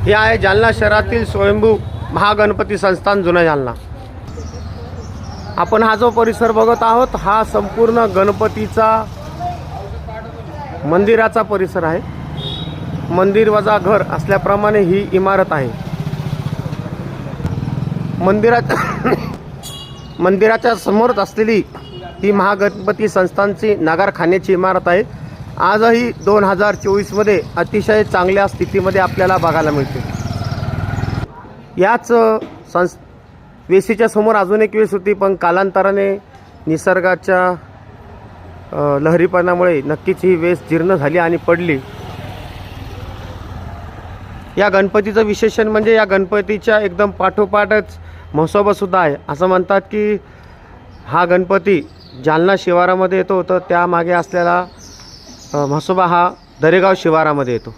हे आहे जालना शहरातील स्वयंभू महागणपती संस्थान जुना जालना। आपण हा जो परिसर बघत आहोत हा संपूर्ण गणपतीचा मंदिराचा परिसर आहे। मंदिर वजा घर असल्याप्रमाणे ही इमारत आहे। मंदिराच्या समोरच असलेली ही महागणपती संस्थानची नगारखान्याची इमारत आहे। आजही 2024 मध्ये अतिशय चांगल्या स्थितीमध्ये आपल्याला बघायला मिळते। याच वेशीच्या समोर अजून एक वेस होती, पण कालांतराने निसर्गाच्या लहरीपणामुळे नक्कीच ही वेस जीर्ण झाली आणि पडली। या गणपतीचं विशेषण म्हणजे या गणपतीच्या एकदम पाठोपाठच म्हसोबा सुद्धा आहे। असं म्हणतात की हा गणपती जालना शिवारामध्ये येतो, तर त्यामागे असलेला म्हसोबा हा दरेगाव शिवारामध्ये येतो।